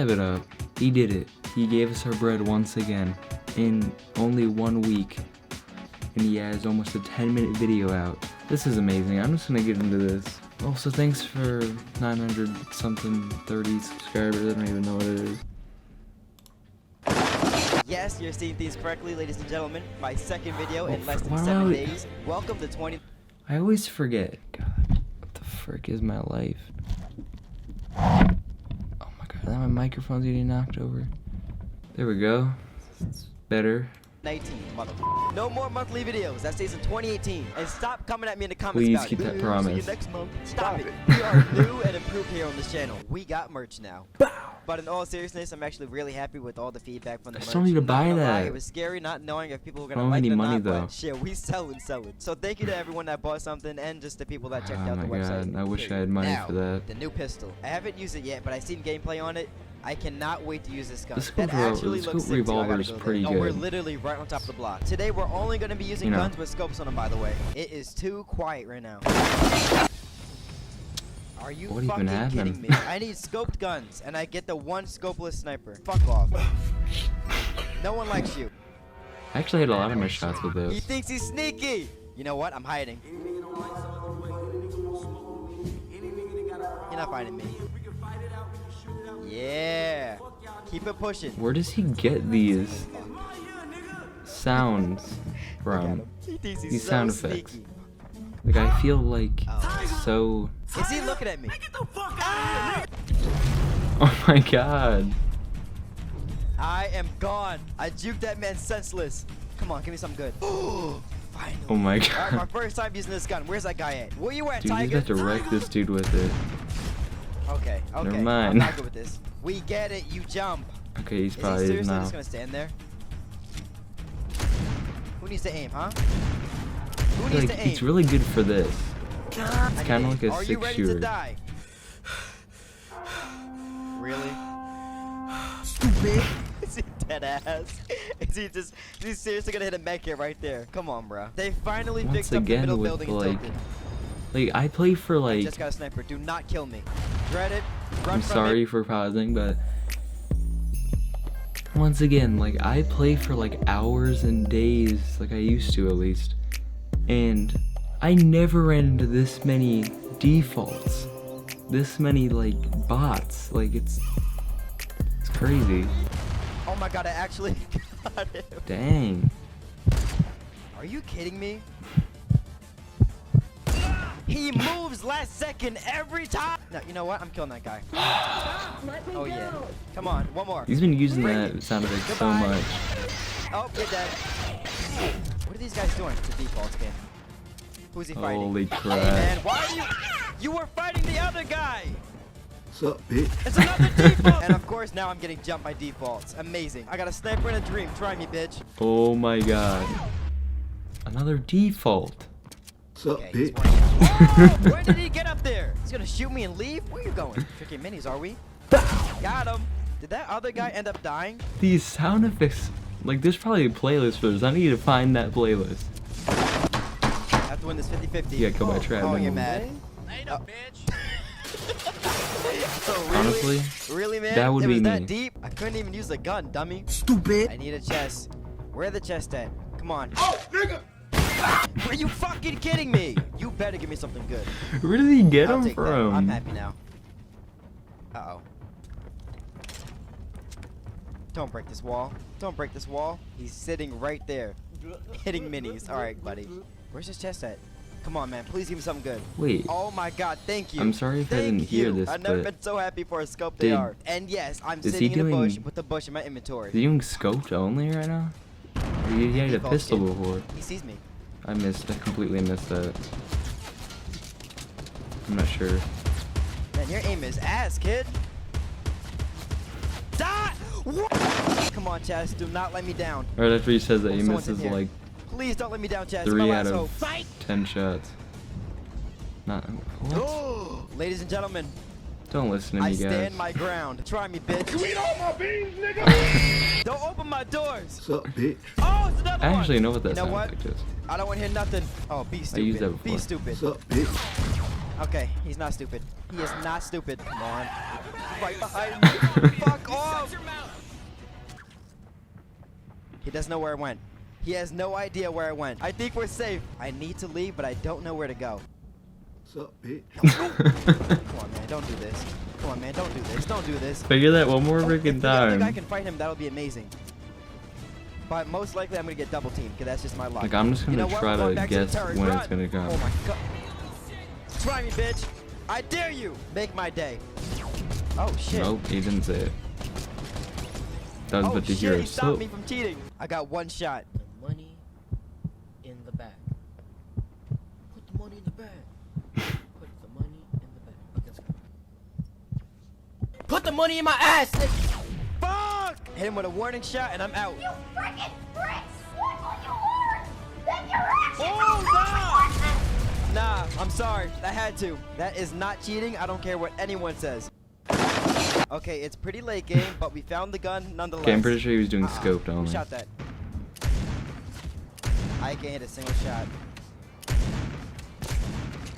Subscribe it up. He did it. He gave us our bread once again in only 1 week. And he has almost a 10-minute video out. This is amazing. I'm just gonna get into this. Also, thanks for 900 something 30 subscribers. I don't even know what it is. Yes, you're seeing things correctly, ladies and gentlemen. My second video in less than 7 days. Welcome to 20. I always forget. God, what the frick is my life? Oh my god, that my microphone's getting knocked over. There we go. It's better. 19, mother. No more monthly videos. That stays in 2018. And stop coming at me in the comments. Please about keep it. that promise. See you next month. Stop it. We are new and improved here on this channel. We got merch now. But in all seriousness, I'm actually really happy with all the feedback from the merch. I still need to buy that. It was scary not knowing if people were gonna I don't like have it any or money not. though. But shit, we selling. So thank you to everyone that bought something and just the people that checked Oh out the my website. god, I wish I had money Now, for that. the new pistol. I haven't used it yet, but I've seen gameplay on it. I cannot wait to use this gun. The Revolver is pretty good. Oh, we're literally right on top of the block. Today we're only going to be using guns with scopes on them, by the way. It is too quiet right now. Are you fucking kidding me? I need scoped guns, and I get the one scopeless sniper. Fuck off. No one likes you. I actually had a lot of my shots with this. He thinks he's sneaky. You know what? I'm hiding. You're not finding me. Yeah. Keep it pushing. Where does he get these sounds from? These sound effects. Like, I feel like so... Is he looking at me? Oh my god. I am gone. I juked that man senseless. Come on, give me something good. Finally. Oh my god. Alright, my first time using this gun. Where's that guy at? Where you at, Dude, Tiger? you have to wreck this dude with it. Okay. Never mind. I'm not good with this. We get it. You jump. Okay, he's probably is he seriously now. just gonna stand there? Who needs to aim, huh? Who needs to aim? It's really good for this. It's kind of like a 6-shooter. Are you ready to die? Really? Stupid. Is he dead ass? Is he seriously gonna hit a med kit right there? Come on, bro. They finally fixed up the middle building and tilted. Like, I play for like... I just got a sniper. Do not kill me. Dread it. Run I'm sorry for pausing, but... Once again, like, I play for like hours and days, like I used to at least. And I never ran into this many defaults. This many, like, bots. Like, it's crazy. Oh my god, I actually got him. Dang. Are you kidding me? He moves last second every time. No, you know what? I'm killing that guy. Oh yeah. Come on, one more. He's been using that sound effect so much. Oh, you're dead. What are these guys doing? It's a default skin. Who's he fighting? Holy crap. Hey man, why are you? You were fighting the other guy. What's up, bitch? It's another default. And of course, now I'm getting jumped by defaults. Amazing. I got a sniper and a dream. Try me, bitch. Oh my god. Another default. What's up, Okay, bitch? whoa! Where did he get up there? He's gonna shoot me and leave? Where you going? Tricky minis, are we? Got him. Did that other guy end up dying? These sound effects, like, there's probably a playlist for this. I need to find that playlist. I have to win this 50-50. Yeah, go by trap. Oh, you're mad. Later, bitch. Oh, really? Honestly, really, man? that would it be was me. that deep? I couldn't even use the gun, dummy. Stupid. I need a chest. Where the chest at? Come on. Oh, nigga. Are you fucking kidding me? You better give me something good. Where did he get I'll them take that. from? I'm happy now. Uh-oh. Don't break this wall. Don't break this wall. He's sitting right there. Hitting minis. Alright, buddy. Where's his chest at? Come on, man. Please give me something good. Wait. Oh my god, thank you. I'm sorry if I Thank didn't hear you. this, I've never but been so happy for a scope Dude, they are. And yes, I'm is sitting he in the bush doing- with the bush in my inventory. Is he doing scoped only right now? He had a Default pistol skin. before. He sees me. I completely missed that. I'm not sure. Man, your aim is ass, kid. Die! What? Come on, Chaz. Do not let me down. Right after he says that, he Someone's in misses here. like Please don't let me down, Chaz. 3 My out last of hope. 10 shots. Not what? Ladies and gentlemen, Don't listen to I me, guys. stand my ground. Try me, bitch. You eat all my beans, nigga. Don't open my doors. What's up, bitch? Oh, it's another I one. actually know what that You know sound what? effect is. I don't want to hear nothing. Oh, be stupid. used that Be before. stupid. What's up, bitch? Okay, he's not stupid. He is not stupid. Come on. right behind me. Fuck off. He doesn't know where I went. He has no idea where I went. I think we're safe. I need to leave, but I don't know where to go. What's up, bitch? Come on, man. Don't do this. Come on, man. Don't do this. Don't do this. Figure that one more freaking If the other guy time. can fight him, that'll be amazing. But most likely, I'm gonna get double teamed because that's just my luck. Like, I'm just gonna what? try We're going to back guess the turret. when Run. it's gonna come. Oh my god. Try me, bitch. I dare you. Make my day. Oh shit. Nope, he didn't say it. That was Oh but to shit, hear he it. stopped So, me from cheating. I got one shot. The money in the bag. Put the money in the bag. Put the money in the bag. Okay, let's go. Put the money in my ass, nigga. Fuck! Hit him with a warning shot and I'm out. You freaking pricks! What will you learn? Then your actions Oh, Nah, I'm sorry. I had to. That is not cheating. I don't care what anyone says. Okay, it's pretty late game, but we found the gun nonetheless. okay, I'm pretty sure he was doing scoped Who only. shot that? I can't hit a single shot.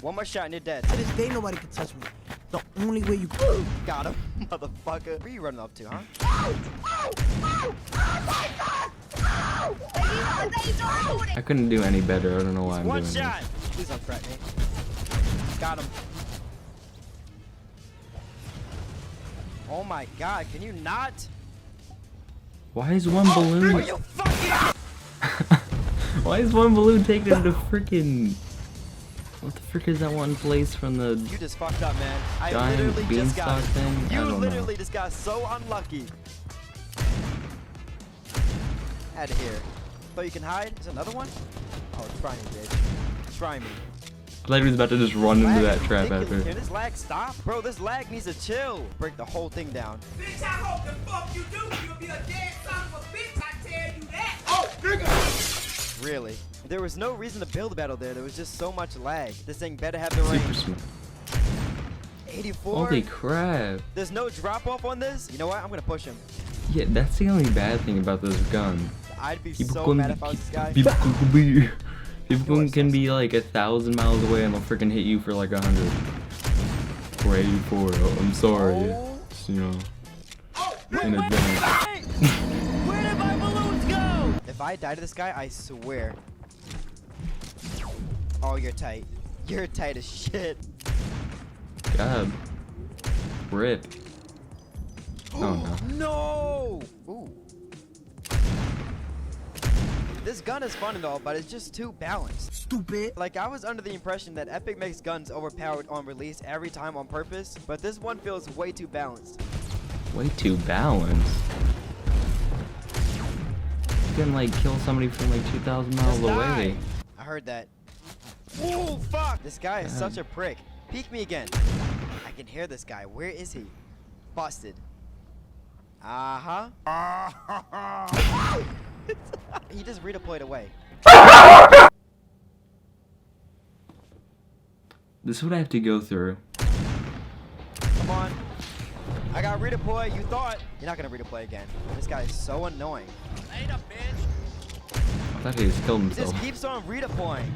One more shot and you're dead. To this day, nobody can touch me. The only way you Got him, motherfucker. Where you running up to, huh? I couldn't do any better. I don't know why I'm One doing shot. Please don't threaten me. Got him. Oh my god, can you not? this. Why is one Are balloon? you fucking? Why is one balloon taking him to freaking? What the frick is that one place from the You just fucked up, man. I giant literally just got beanstalk thing? I You don't literally know. just got so unlucky. Out of here. Thought you can hide? Is another one? Oh, try me, bitch. Try me. Like he was about to just run into Lag that is trap ridiculous. after. Can this lag stop? Bro, this lag needs to chill. Break the whole thing down. Bitch, I hope the fuck you do. You'll be a dead son of a bitch, I tell you that. Oh, nigga! Really. There was no reason to build a battle there. There was just so much lag. This thing better have the Super range. smooth. 84? Holy crap. There's no drop off on this? You know what? I'm gonna push him. Yeah, that's the only bad thing about this gun. I'd be People so can mad if I was this guy. People can be like 1,000 miles away and they'll freaking hit you for like 100 or 84. Oh, I'm sorry. Oh. It's, you know, Wait, in wait, advance. wait! Where did my balloons go? If I die to this guy, I swear. Oh, you're tight. You're tight as shit. God. Rip. Oh no. No! Ooh. This gun is fun and all, but it's just too balanced. stupid. Like, I was under the impression that Epic makes guns overpowered on release every time on purpose, but this one feels way too balanced. Way too balanced. You can like kill somebody from like 2,000 miles Just away. die. I heard that. Ooh, fuck! This guy is God. such a prick. Peek me again. I can hear this guy. Where is he? Busted. Uh-huh. He just redeployed away. This is what I have to go through. Come on. I got redeploy. You thought. You're not gonna redeploy again. This guy is so annoying. Later, bitch. I thought he just killed He himself. just keeps on redeploying.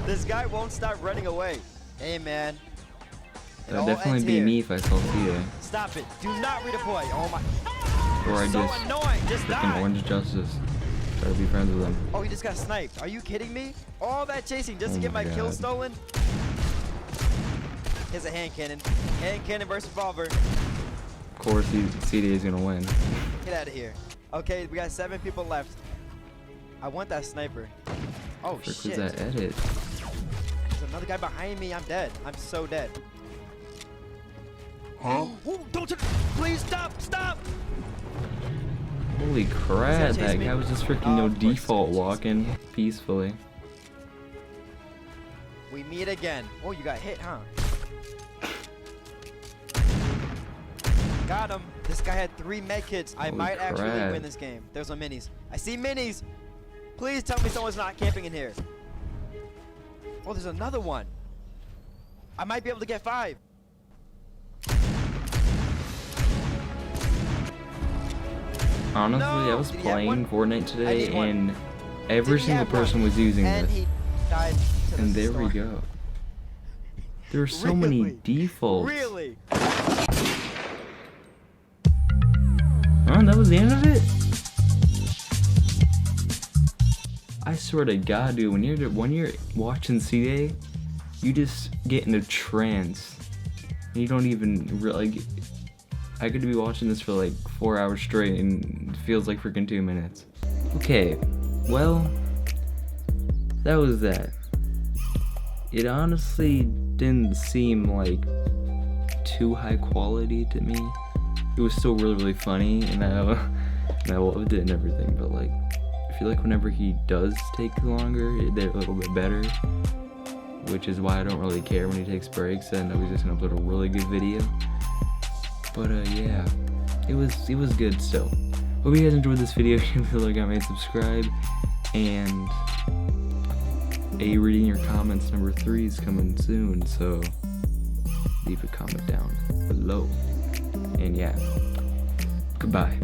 This guy won't stop running away. Hey, man. It That'd all definitely ends be here. me if I saw Ceeday. Stop it. Do not redeploy. Oh my. Or I So just annoying. Just freaking die. Orange Justice. Try to be friends with him. Oh, he just got sniped. Are you kidding me? All that chasing just to Oh get my my kill God. stolen? Here's a hand cannon. Hand cannon versus revolver. Of course, Ceeday is gonna win. Get out of here. Okay, we got 7 people left. I want that sniper. Oh, Frick shit. was that edit? There's another guy behind me. I'm dead. I'm so dead. Huh? Ooh, don't please stop. Stop. Holy crap, chase that me? guy was just freaking Oh, no of course he's default gonna chase walking peacefully. We meet again. Oh, you got hit, huh? Got him. This guy had 3 med kits. I Holy might actually crap. win this game. There's some minis. I see minis. Please tell me someone's not camping in here. Oh, there's another one. I might be able to get 5. Honestly, No! I was Did he have playing one? Fortnite I today need one. and every Did he single have one? person was using And this. he died to the And there we storm. go. There are so many Really? defaults. Really? done? That was the end of it? I swear to God, dude, when you're watching Ceeday, you just get in a trance. And you don't even really. I could be watching this for like 4 hours straight, and it feels like freaking 2 minutes. Okay, well, that was that. It honestly didn't seem like too high quality to me. It was still really, really funny, and I loved it and everything, but like, I feel like whenever he does take longer, they're a little bit better, which is why I don't really care when he takes breaks. I know he's just gonna upload a really good video. But yeah, it was good still. Hope you guys enjoyed this video. If you like, comment, subscribe, and reading your comments number 3 is coming soon, so leave a comment down below. And yeah, goodbye.